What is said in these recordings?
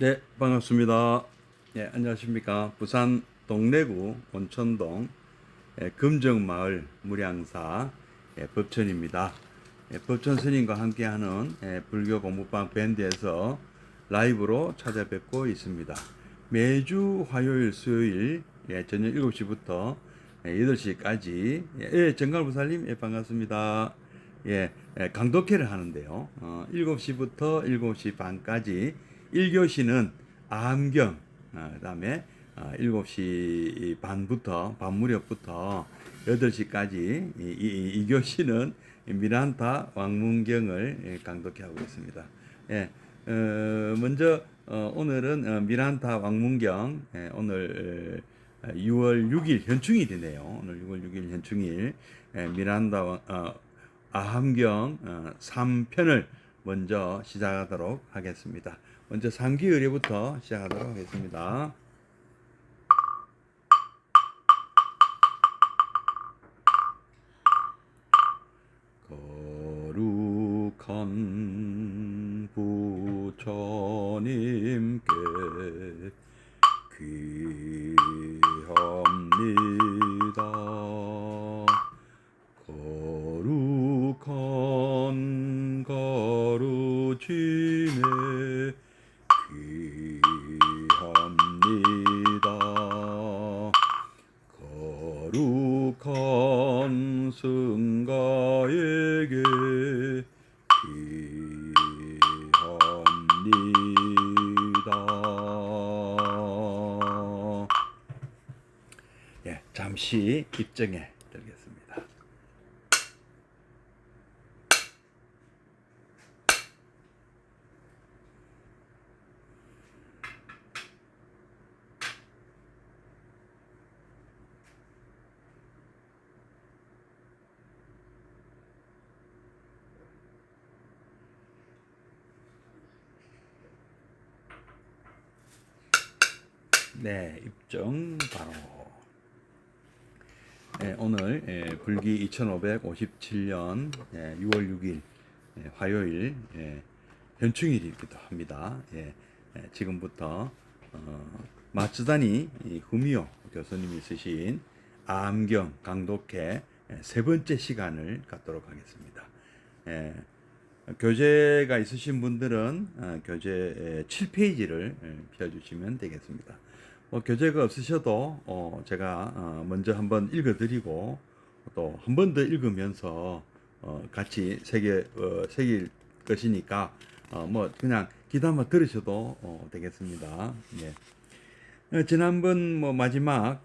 네, 반갑습니다. 예, 안녕하십니까. 부산 동래구 온천동 금정마을 무량사 법천입니다. 법천 스님과 함께하는 불교 공부방 밴드에서 라이브로 찾아뵙고 있습니다. 매주 화요일, 수요일 저녁 7시부터 8시까지 정갈부살님 반갑습니다. 강독회를 하는데요. 7시부터 7시 반까지 1교시는 암경, 그다음에 7시 반부터 밤 무렵부터 8시까지 2교시는 미란타 왕문경을 강독해 하고 있습니다. 먼저 오늘은 미란타 왕문경 오늘 6월 6일 현충일이네요. 오늘 6월 6일 현충일 미란다 아함경 3편을 먼저 시작하도록 하겠습니다. 먼저 삼기 의례부터 시작하도록 하겠습니다. 거룩한 부처님께 귀합니다. 거룩한 가르침에 귀합니다. 거룩한 승가에게 귀합니다. 잠시 입정에 들겠습니다. 네, 입정 바로. 오늘 불기 2557년 6월 6일 화요일 현충일이기도 합니다. 지금부터 마츠다니 후미오 교수님이 쓰신 암경 강독회 세 번째 시간을 갖도록 하겠습니다. 교재가 있으신 분들은 교재 7페이지를 펴주시면 되겠습니다. 교재가 없으셔도 제가 먼저 한번 읽어드리고 또 한 번 더 읽으면서 같이 새길 것이니까 그냥 귀담아 들으셔도 되겠습니다. 지난번 마지막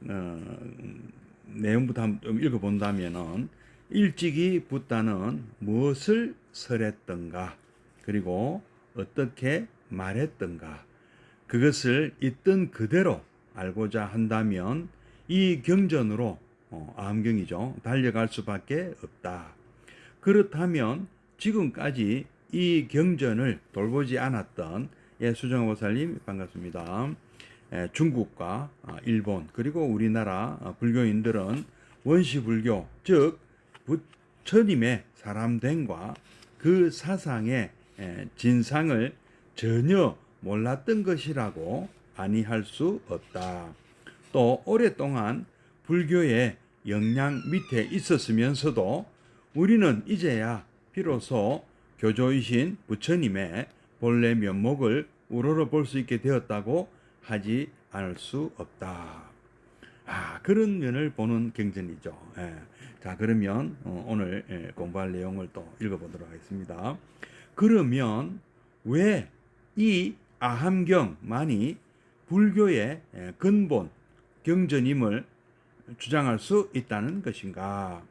내용부터 한번 좀 읽어본다면은 일찍이 붓다는 무엇을 설했던가, 그리고 어떻게 말했던가, 그것을 있던 그대로 알고자 한다면 이 경전으로 암경이죠. 달려갈 수밖에 없다. 그렇다면 지금까지 이 경전을 돌보지 않았던 수정화 보살님 반갑습니다. 중국과 일본 그리고 우리나라 불교인들은 원시불교 즉 부처님의 사람됨과 그 사상의 진상을 전혀 몰랐던 것이라고 아니할 수 없다. 또 오랫동안 불교의 영향 밑에 있었으면서도 우리는 이제야 비로소 교조이신 부처님의 본래 면목을 우러러 볼 수 있게 되었다고 하지 않을 수 없다. 그런 면을 보는 경전이죠. 자, 그러면 오늘 공부할 내용을 또 읽어보도록 하겠습니다. 그러면 왜 이 아함경만이 불교의 근본 경전임을 주장할 수 있다는 것인가?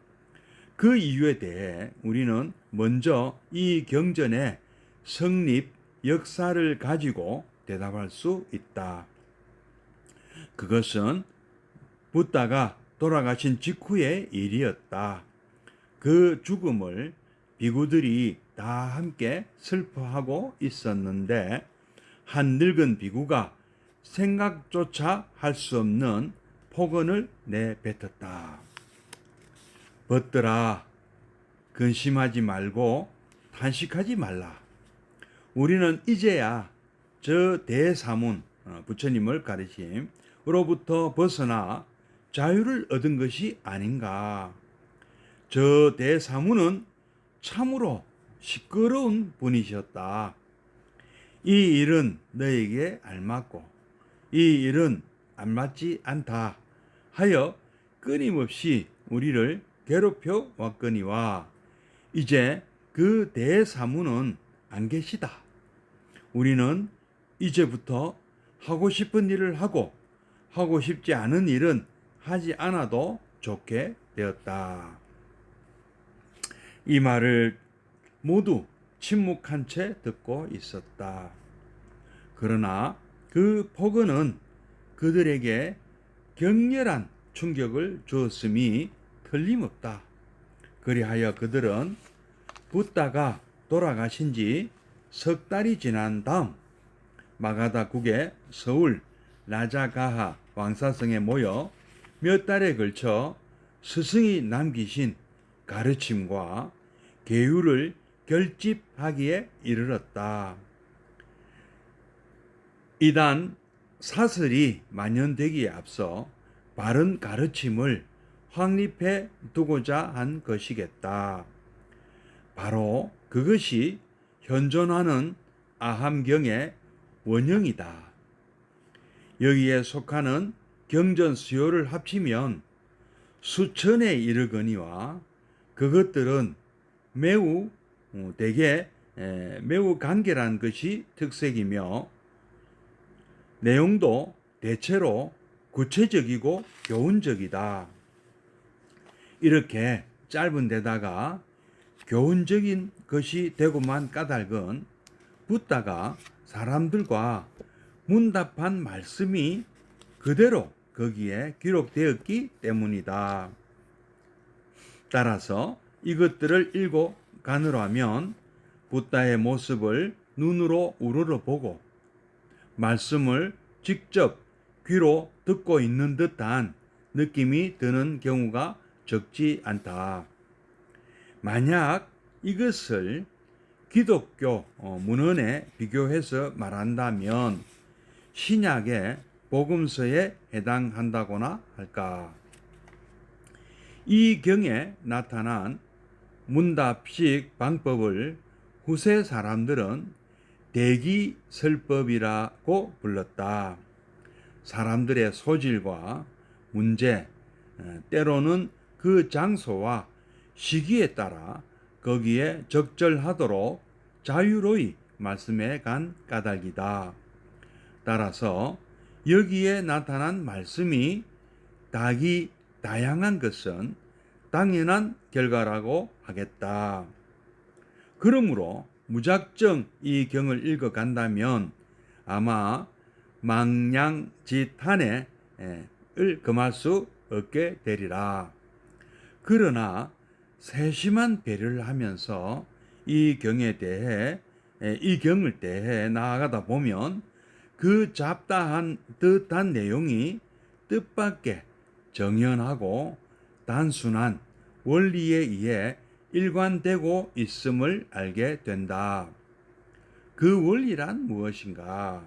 그 이유에 대해 우리는 먼저 이 경전의 성립 역사를 가지고 대답할 수 있다. 그것은 붓다가 돌아가신 직후의 일이었다. 그 죽음을 비구들이 다 함께 슬퍼하고 있었는데 한 늙은 비구가 생각조차 할 수 없는 폭언을 내뱉었다. 벗들아, 근심하지 말고 탄식하지 말라. 우리는 이제야 저 대사문, 부처님을 가르침으로부터 벗어나 자유를 얻은 것이 아닌가. 저 대사문은 참으로 시끄러운 분이셨다. 이 일은 너에게 알맞고 이 일은 알맞지 않다 하여 끊임없이 우리를 괴롭혀 왔거니와 이제 그 대사문은 안 계시다. 우리는 이제부터 하고 싶은 일을 하고 하고 싶지 않은 일은 하지 않아도 좋게 되었다. 이 말을 모두 침묵한 채 듣고 있었다. 그러나 그 폭언은 그들에게 격렬한 충격을 주었음이 틀림없다. 그리하여 그들은 붓다가 돌아가신 지 석 달이 지난 다음 마가다국의 서울 라자가하 왕사성에 모여 몇 달에 걸쳐 스승이 남기신 가르침과 계율을 결집하기에 이르렀다. 이단 사설이 만연되기에 앞서 바른 가르침을 확립해 두고자 한 것이겠다. 바로 그것이 현존하는 아함경의 원형이다. 여기에 속하는 경전 수요를 합치면 수천에 이르거니와 그것들은 매우 간결한 것이 특색이며 내용도 대체로 구체적이고 교훈적이다. 이렇게 짧은 데다가 교훈적인 것이 되고만 까닭은 붓다가 사람들과 문답한 말씀이 그대로 거기에 기록되었기 때문이다. 따라서 이것들을 읽고 가느라면 붓다의 모습을 눈으로 우러러 보고 말씀을 직접 귀로 듣고 있는 듯한 느낌이 드는 경우가 적지 않다. 만약 이것을 기독교 문헌에 비교해서 말한다면 신약의 복음서에 해당한다거나 할까? 이 경에 나타난 문답식 방법을 후세 사람들은 대기설법이라고 불렀다. 사람들의 소질과 문제, 때로는 그 장소와 시기에 따라 거기에 적절하도록 자유로이 말씀해 간 까닭이다. 따라서 여기에 나타난 말씀이 다양한 것은 당연한 결과라고 하겠다. 그러므로 무작정 이 경을 읽어간다면 아마 망냥짓한에 을 금할 수 없게 되리라. 그러나 세심한 배려를 하면서 이 경을 대해 나아가다 보면 그 잡다한 듯한 내용이 뜻밖의 정연하고 단순한 원리에 의해 일관되고 있음을 알게 된다. 그 원리란 무엇인가?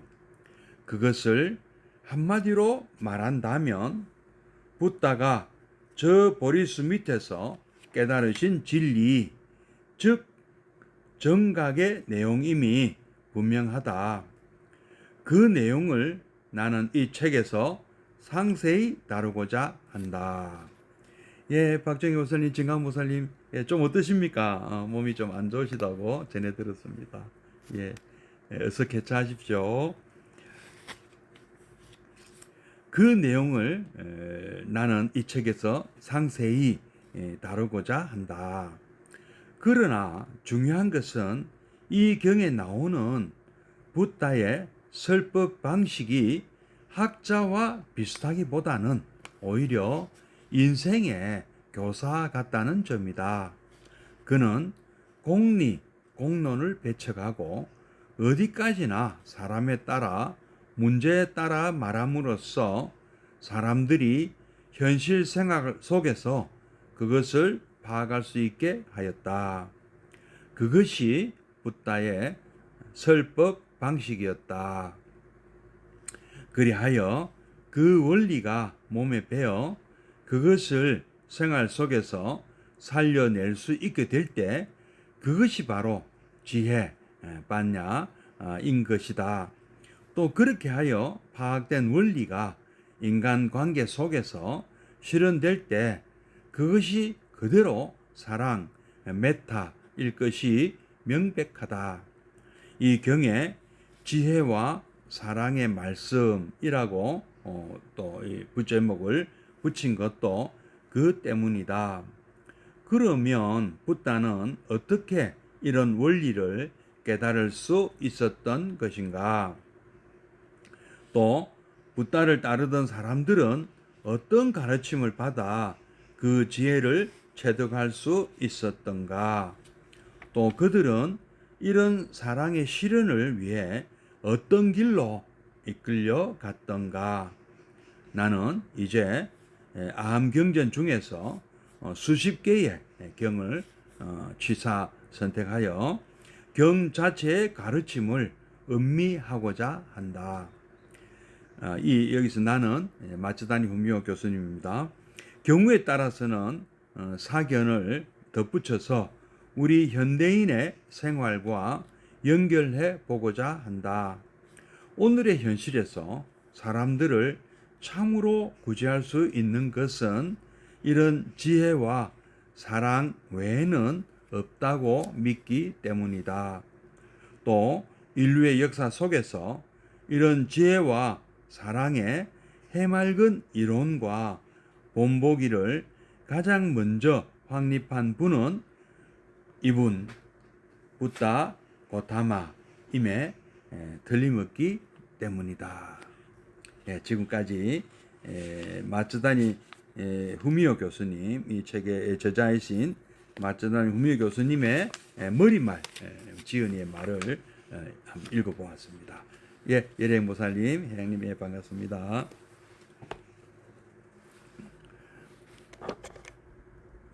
그것을 한마디로 말한다면 붓다가 저 보리수 밑에서 깨달으신 진리, 즉 정각의 내용임이 분명하다. 그 내용을 나는 이 책에서 상세히 다루고자 한다. 예, 박정희 목사님, 진강 목사님, 좀 어떠십니까? 몸이 좀 안 좋으시다고 전해 들었습니다. 예, 어서 개차하십시오. 그 내용을 나는 이 책에서 상세히 다루고자 한다. 그러나 중요한 것은 이 경에 나오는 붓다의 설법 방식이 학자와 비슷하기보다는 오히려 인생의 교사 같다는 점이다. 그는 공리, 공론을 배척하고 어디까지나 사람에 따라 문제에 따라 말함으로써 사람들이 현실 생활 속에서 그것을 파악할 수 있게 하였다. 그것이 붓다의 설법 방식이었다. 그리하여 그 원리가 몸에 배어 그것을 생활 속에서 살려낼 수 있게 될 때 그것이 바로 지혜, 반야인 것이다. 또 그렇게 하여 파악된 원리가 인간관계 속에서 실현될 때 그것이 그대로 사랑, 메타일 것이 명백하다. 이 경에 지혜와 사랑의 말씀이라고 또 이 부제목을 붙인 것도 그 때문이다. 그러면 붓다는 어떻게 이런 원리를 깨달을 수 있었던 것인가? 또 붓다를 따르던 사람들은 어떤 가르침을 받아 그 지혜를 체득할 수 있었던가? 또 그들은 이런 사랑의 실현을 위해 어떤 길로 이끌려 갔던가? 나는 이제 아함경전 중에서 수십 개의 경을 취사 선택하여 경 자체의 가르침을 음미하고자 한다. 여기서 나는 마츠다니 후미오 교수님입니다. 경우에 따라서는 사견을 덧붙여서 우리 현대인의 생활과 연결해 보고자 한다. 오늘의 현실에서 사람들을 참으로 구제할 수 있는 것은 이런 지혜와 사랑 외에는 없다고 믿기 때문이다. 또 인류의 역사 속에서 이런 지혜와 사랑의 해맑은 이론과 본보기를 가장 먼저 확립한 분은 이분 붓다 고타마임에 틀림없기 때문이다. 지금까지 마츠다니 후미오 교수님, 이 책의 저자이신 마츠다니 후미오 교수님의 머리말 지은이의 말을 한번 읽어보았습니다. 예령 모살님, 회장님, 반갑습니다.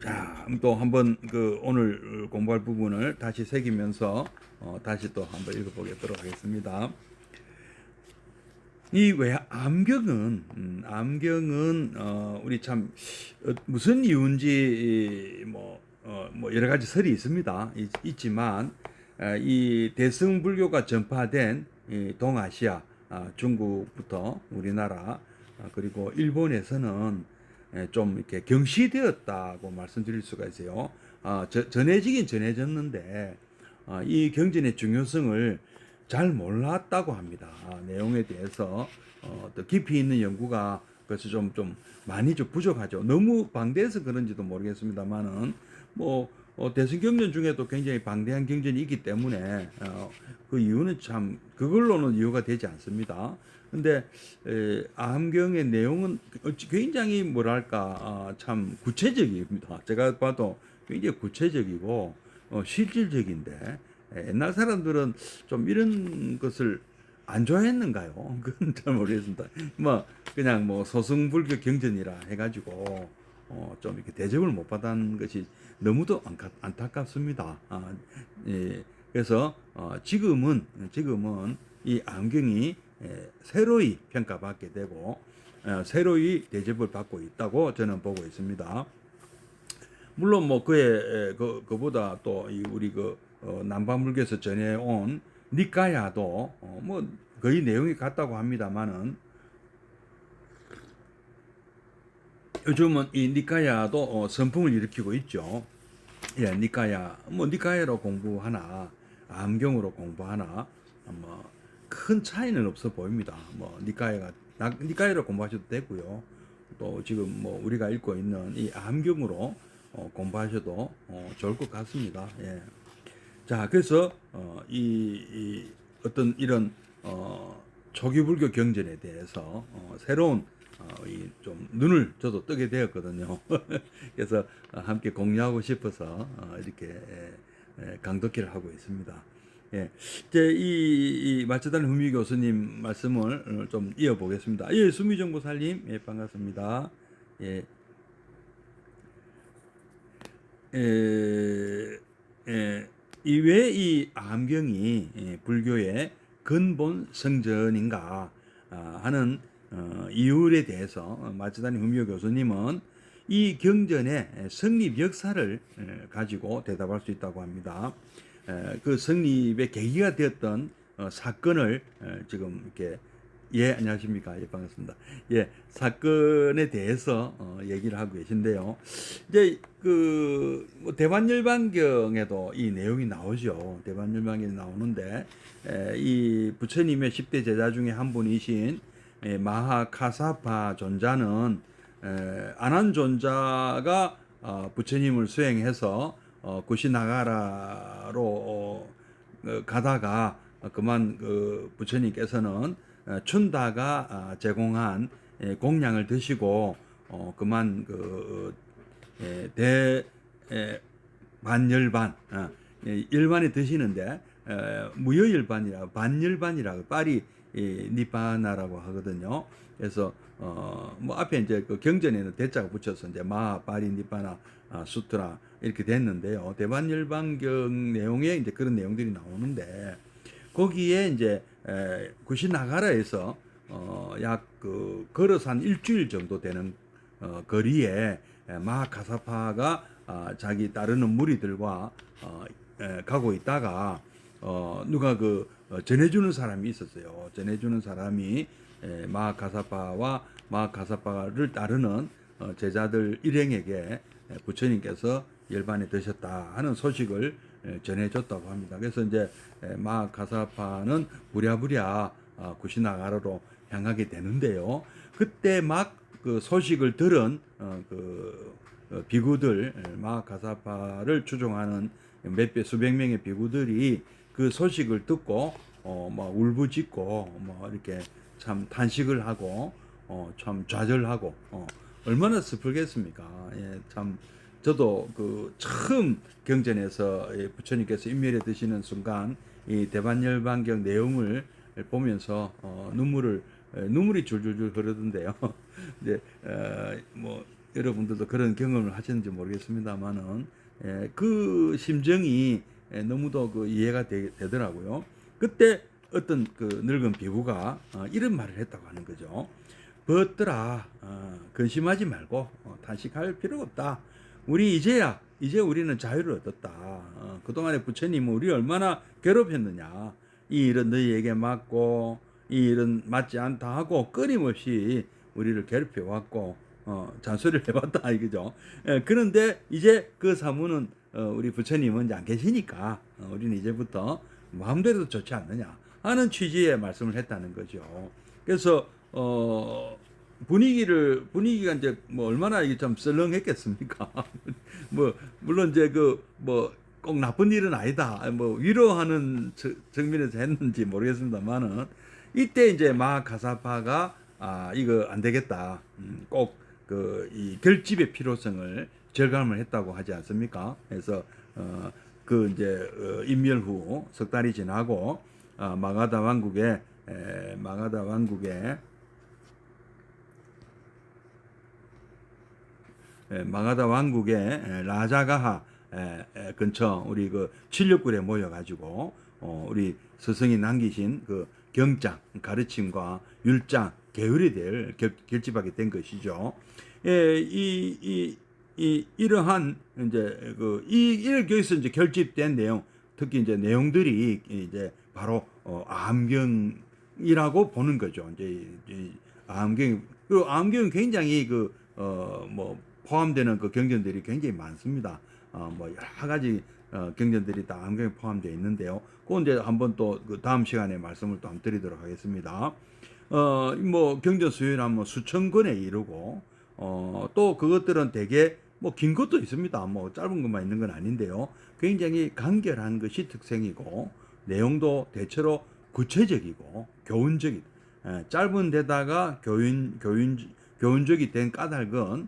자, 또 한번 오늘 공부할 부분을 다시 새기면서 다시 또 한번 읽어보도록 하겠습니다. 이 왜 암경은 우리 참 무슨 이유인지 뭐 여러 가지 설이 있지만 이 대승불교가 전파된 이 동아시아, 중국부터 우리나라 그리고 일본에서는 좀 이렇게 경시되었다고 말씀드릴 수가 있어요. 전해지긴 전해졌는데 이 경전의 중요성을 잘 몰랐다고 합니다. 내용에 대해서 또 깊이 있는 연구가 그래서 좀 많이 좀 부족하죠. 너무 방대해서 그런지도 모르겠습니다만은 대승경전 중에도 굉장히 방대한 경전이 있기 때문에 그 이유는 참 그걸로는 이유가 되지 않습니다. 근데 아함경의 내용은 굉장히 뭐랄까 참 구체적입니다. 제가 봐도 굉장히 구체적이고 실질적인데 옛날 사람들은 좀 이런 것을 안 좋아했는가요? 그건 잘 모르겠습니다. 그냥 소승불교 경전이라 해가지고 좀 이렇게 대접을 못 받은 것이 너무도 안타깝습니다. 그래서 지금은 이 암경이 새로이 평가받게 되고 새로이 대접을 받고 있다고 저는 보고 있습니다. 물론 그보다 또 우리 남방불교에서 전해온 니까야도 거의 내용이 같다고 합니다만은 요즘은 이 니까야도 선풍을 일으키고 있죠. 니까야로 공부하나 암경으로 공부하나 큰 차이는 없어 보입니다. 니까야로 공부하셔도 되고요. 또 지금 우리가 읽고 있는 이 암경으로 공부하셔도 좋을 것 같습니다. 예. 자, 그래서 이 어떤 이런 초기 불교 경전에 대해서 새로운 좀 눈을 저도 뜨게 되었거든요. 그래서 함께 공유하고 싶어서 이렇게 강독기를 하고 있습니다. 예, 이제 이 마츠다니 후미 교수님 말씀을 좀 이어보겠습니다. 수미정 보살님, 반갑습니다. 이외에 이 암경이 불교의 근본 성전인가 하는 이율에 대해서 마츠다니 후미오 교수님은 이 경전의 성립 역사를 가지고 대답할 수 있다고 합니다. 그 성립의 계기가 되었던 사건을 지금 이렇게 안녕하십니까. 반갑습니다. 사건에 대해서 얘기를 하고 계신데요. 이제 뭐 대반열반경에도 이 내용이 나오죠. 대반열반경에 나오는데 이 부처님의 10대 제자 중에 한 분이신 마하카사파 존자는 아난존자가 부처님을 수행해서 구시나가라로 가다가 그만 부처님께서는 춘다가 제공한 공양을 드시고 그만 반열반 열반에 드시는데 무여열반이라고 반열반이라고 파리 니바나라고 하거든요. 그래서 뭐 앞에 이제 그 경전에는 대자가 붙여서 이제 마 파리 니바나 수트라 이렇게 됐는데요. 대반열반경 내용에 이제 그런 내용들이 나오는데 거기에 이제 구시나가라에서 약 걸어서 한 일주일 정도 되는 거리에 마하카사파가 자기 따르는 무리들과 가고 있다가 누가 전해주는 사람이 있었어요. 전해주는 사람이 마하카사파와 마하카사파를 따르는 제자들 일행에게 부처님께서 열반에 드셨다 하는 소식을 전해줬다고 합니다. 그래서 이제 마하카사파는 부랴부랴 구시나가라로 향하게 되는데요. 그때 막 그 소식을 들은 비구들 마하카사파를 추종하는 수백 명의 비구들이 그 소식을 듣고 막 울부짖고 뭐 이렇게 참 탄식을 하고 참 좌절하고 얼마나 슬프겠습니까? 참 저도 처음 경전에서 부처님께서 인멸에 드시는 순간 이 대반열반경 내용을 보면서 눈물이 줄줄줄 흐르던데요. 이제 뭐 여러분들도 그런 경험을 하셨는지 모르겠습니다만은 그 심정이 너무도 이해가 되더라고요. 그때 어떤 늙은 비구가 이런 말을 했다고 하는 거죠. 벗들아, 근심하지 말고 탄식할 필요 없다. 이제 우리는 자유를 얻었다. 그동안에 부처님은 우리 얼마나 괴롭혔느냐. 이 일은 너희에게 맞고 이 일은 맞지 않다 하고 끊임없이 우리를 괴롭혀왔고 잔소리를 해왔다 이거죠. 그런데 이제 그 사무는 우리 부처님은 이제 안 계시니까 우리는 이제부터 마음대로 좋지 않느냐 하는 취지의 말씀을 했다는 거죠. 그래서 분위기가 이제 뭐 얼마나 이게 좀 썰렁했겠습니까? 뭐 물론 이제 꼭 나쁜 일은 아니다. 뭐 위로하는 측면에서 했는지 모르겠습니다만은 이때 이제 마하카사파가 이거 안 되겠다. 꼭 이 결집의 필요성을 절감을 했다고 하지 않습니까? 그래서 이제 인멸 후 석 달이 지나고 마가다 왕국의 라자가하 근처 우리 칠육굴에 모여가지고 우리 스승이 남기신 경장 가르침과 율장 계율에 대해 결집하게 된 것이죠. 이러한 이제 여기서 이제 결집된 내용, 특히 이제 내용들이 이제 바로 암경이라고 보는 거죠. 이제 암경 그리고 암경은 굉장히 뭐 포함되는 경전들이 굉장히 많습니다. 뭐 여러 가지 경전들이 다 암경에 포함되어 있는데요. 그건 이제 한번 또 다음 시간에 말씀을 또 한번 드리도록 하겠습니다. 뭐 경전 수요일은 뭐 수천 권에 이르고 또 그것들은 대개 뭐 긴 것도 있습니다. 뭐 짧은 것만 있는 건 아닌데요. 굉장히 간결한 것이 특성이고 내용도 대체로 구체적이고 교훈적이다. 짧은 데다가 교훈적이 된 까닭은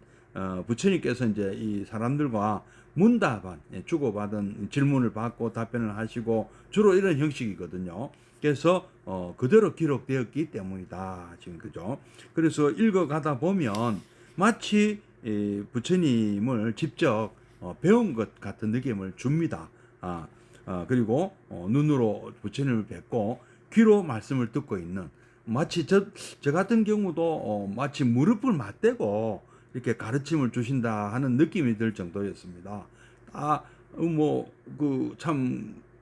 부처님께서 이제 이 사람들과 문답한 주고받은 질문을 받고 답변을 하시고 주로 이런 형식이거든요. 그래서 그대로 기록되었기 때문이다. 지금 그죠? 그래서 읽어가다 보면 마치 부처님을 직접 배운 것 같은 느낌을 줍니다. 그리고 눈으로 부처님을 뵙고 귀로 말씀을 듣고 있는, 마치 저 같은 경우도 마치 무릎을 맞대고 이렇게 가르침을 주신다 하는 느낌이 들 정도였습니다.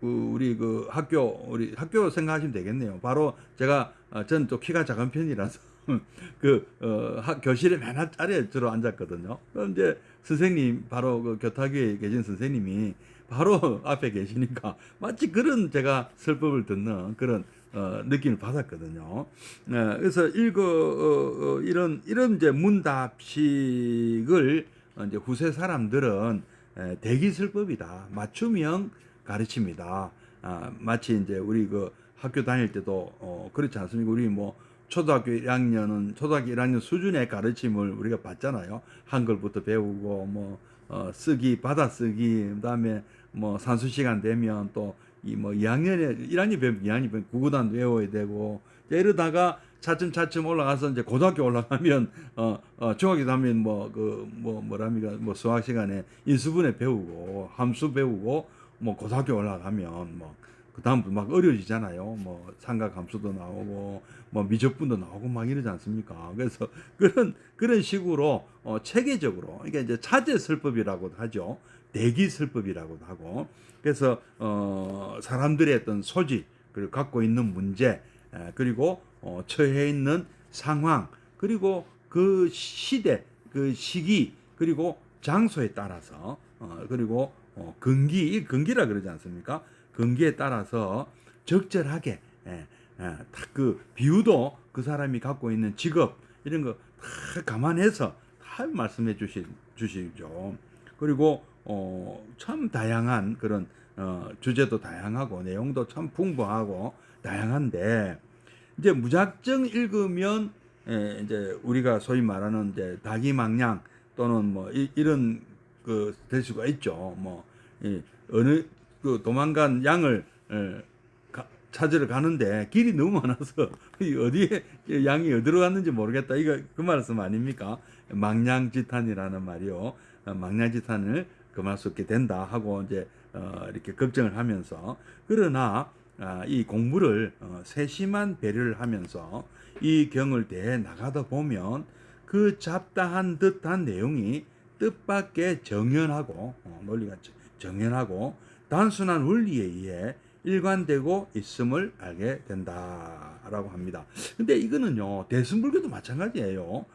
우리 학교 생각하시면 되겠네요. 바로 제가 전 또 키가 작은 편이라서 교실에 맨 앞자리에 주로 앉았거든요. 그럼 이제 선생님, 바로 그 교탁위에 계신 선생님이 바로 앞에 계시니까 마치 그런 제가 설법을 듣는 그런 느낌을 받았거든요. 그래서 이런 이제 문답식을 이제 후세 사람들은 대기설법이다, 맞춤형 가르칩니다. 마치 이제 우리 그 학교 다닐 때도 그렇지 않습니까? 우리 뭐 초등학교 1학년 수준의 가르침을 우리가 받잖아요. 한글부터 배우고 뭐 받아쓰기, 그다음에 뭐 산수 시간 되면 또 이 뭐 2학년에 1학년 배우면 2학년 배우면 구구단 외워야 되고, 이러다가 차츰 올라가서 이제 고등학교 올라가면 중학교 가면 뭐랍니까, 뭐 수학 시간에 인수분해 배우고 함수 배우고, 뭐 고등학교 올라가면 뭐 그다음부터 막 어려워지잖아요. 뭐 삼각함수도 나오고 뭐 미적분도 나오고 막 이러지 않습니까? 그래서 그런 식으로 체계적으로, 이게 이제 차제설법이라고도 하죠. 대기설법이라고도 하고. 그래서 사람들의 어떤 소질, 그리고 갖고 있는 문제, 그리고 처해 있는 상황, 그리고 그 시대, 그 시기, 그리고 장소에 따라서 그리고 근기라 그러지 않습니까? 근기에 따라서 적절하게, 딱 그 비유도 그 사람이 갖고 있는 직업 이런 거 다 감안해서 다 말씀해 주시죠. 그리고 참 다양한 그런 주제도 다양하고 내용도 참 풍부하고 다양한데, 이제 무작정 읽으면 이제 우리가 소위 말하는 이제 다기망냥 또는 뭐 이런 그 될 수가 있죠. 뭐 어느 그 도망간 양을 찾으러 가는데 길이 너무 많아서 어디에 양이 어디로 갔는지 모르겠다, 이거 그 말씀 아닙니까? 망냥지탄이라는 말이요. 망냥지탄을 금할 수 없게 된다 하고 이제 이렇게 걱정을 하면서, 그러나 이 공부를 세심한 배려를 하면서 이 경을 대해 나가다 보면 그 잡다한 듯한 내용이 뜻밖의 정연하고 논리가 정연하고 단순한 원리에 의해 일관되고 있음을 알게 된다라고 합니다. 근데 이거는요, 대승불교도 마찬가지예요.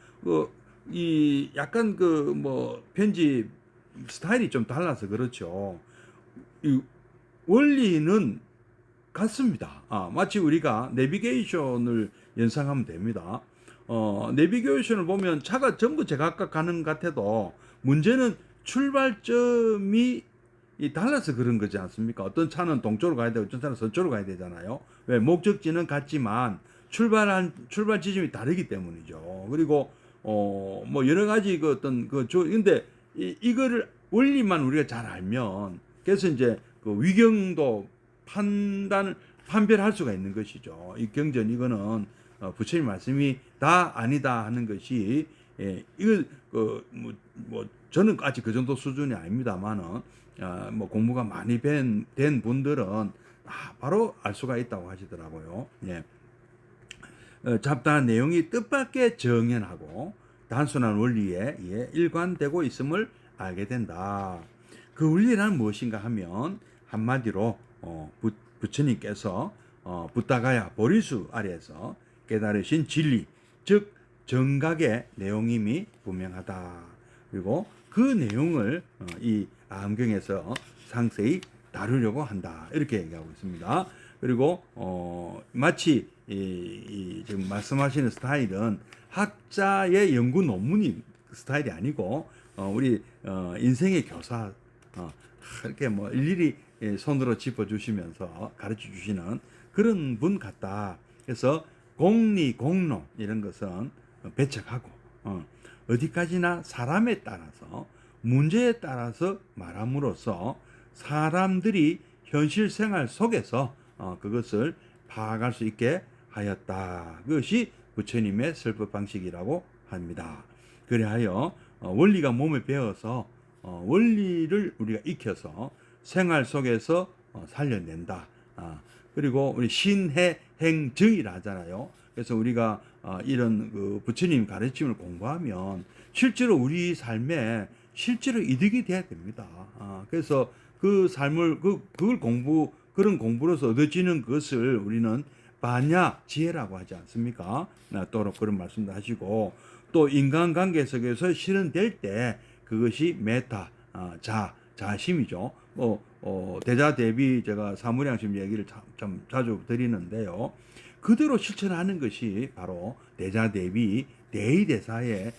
이 약간 편집 스타일이 좀 달라서 그렇죠. 이 원리는 같습니다. 마치 우리가 내비게이션을 연상하면 됩니다. 내비게이션을 보면 차가 전부 제각각 가는 것 같아도 문제는 출발점이 달라서 그런 거지 않습니까? 어떤 차는 동쪽으로 가야 되고 어떤 차는 서쪽으로 가야 되잖아요. 왜? 목적지는 같지만 출발 지점이 다르기 때문이죠. 그리고 뭐 여러 가지 근데 이거를 원리만 우리가 잘 알면, 그래서 이제 그 위경도 판별할 수가 있는 것이죠. 이 경전, 이거는 부처님 말씀이 다 아니다 하는 것이, 이걸 저는 아직 그 정도 수준이 아닙니다만은 뭐 공부가 많이 된 분들은 바로 알 수가 있다고 하시더라고요. 예. 잡다한 내용이 뜻밖의 정연하고 단순한 원리에 일관되고 있음을 알게 된다. 그 원리란 무엇인가 하면 한마디로 부처님께서 부타가야 보리수 아래에서 깨달으신 진리, 즉 정각의 내용임이 분명하다. 그리고 그 내용을 이 암경에서 상세히 다루려고 한다, 이렇게 얘기하고 있습니다. 그리고 마치 지금 말씀하시는 스타일은 학자의 연구 논문이 스타일이 아니고 우리 인생의 교사, 이렇게 뭐 일일이 손으로 짚어주시면서 가르쳐 주시는 그런 분 같다. 그래서 공리, 공론 이런 것은 배척하고 어디까지나 사람에 따라서, 문제에 따라서 말함으로써 사람들이 현실 생활 속에서 그것을 파악할 수 있게 하였다. 그것이 부처님의 설법 방식이라고 합니다. 그래하여 원리가 몸에 배어서 원리를 우리가 익혀서 생활 속에서 살려낸다. 그리고 우리 신해행정이라 하잖아요. 그래서 우리가 이런 그 부처님 가르침을 공부하면 실제로 우리 삶에 실제로 이득이 돼야 됩니다. 그래서 그 삶을 그런 공부로서 얻어지는 것을 우리는 반야 지혜라고 하지 않습니까? 또 그런 말씀도 하시고, 또 인간관계 속에서 실현될 때 그것이 메타 자심이죠. 대자 대비 제가 사무량심 얘기를 참 자주 드리는데요. 그대로 실천하는 것이 바로 대자 대비 대의대사의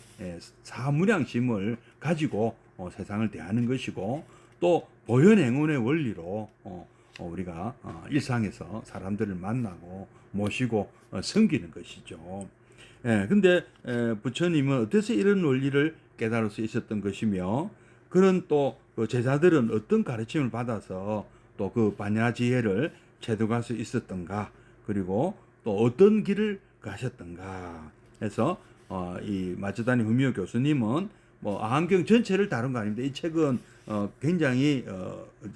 사무량심을 가지고 세상을 대하는 것이고, 또 보현행운의 원리로 우리가 일상에서 사람들을 만나고 모시고 섬기는 것이죠. 근데 부처님은 어째서 이런 원리를 깨달을 수 있었던 것이며, 그런 또그 제자들은 어떤 가르침을 받아서 또 그 반야지혜를 체득할 수 있었던가, 그리고 또 어떤 길을 가셨던가 해서 이 마츠다니 후미오 교수님은 뭐 아한경 전체를 다룬 거 아닙니다. 이 책은 굉장히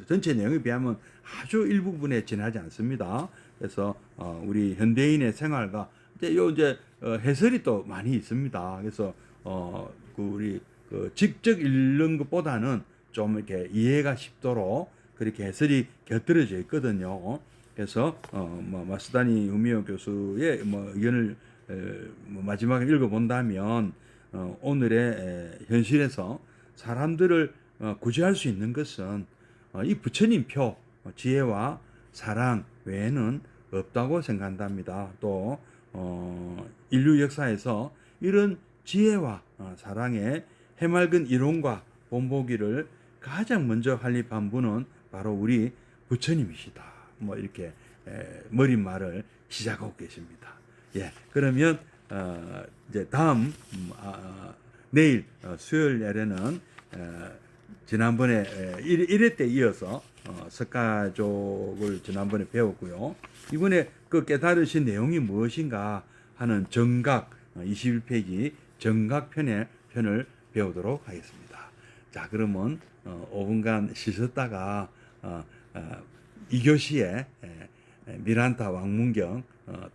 전체 내용에 비하면 아주 일부분에 지나지 않습니다. 그래서 우리 현대인의 생활과 이제 해설이 또 많이 있습니다. 그래서 그 우리 그 직접 읽는 것보다는 좀 이렇게 이해가 쉽도록 그렇게 해설이 곁들여져 있거든요. 그래서 뭐 마스다니 우미오 교수의 뭐 의견을 뭐 마지막에 읽어본다면 오늘의 현실에서 사람들을 구제할 수 있는 것은 이 부처님 표 지혜와 사랑 외에는 없다고 생각한답니다. 또 인류 역사에서 이런 지혜와 사랑의 해맑은 이론과 본보기를 가장 먼저 활립한 분은 바로 우리 부처님이시다. 뭐 이렇게 머릿말을 시작하고 계십니다. 예, 그러면 이제 다음 내일 수요일 날에는 지난번에 1회 때 이어서 석가족을 지난번에 배웠고요. 이번에 그 깨달으신 내용이 무엇인가 하는 정각 21페이지 정각 편을 배우도록 하겠습니다. 자, 그러면 5분간 쉬셨다가 2교시에 미란타 왕문경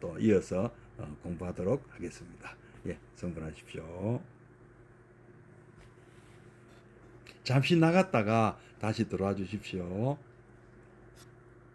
또 이어서 공부하도록 하겠습니다. 예, 성불하십시오. 잠시 나갔다가 다시 들어와 주십시오.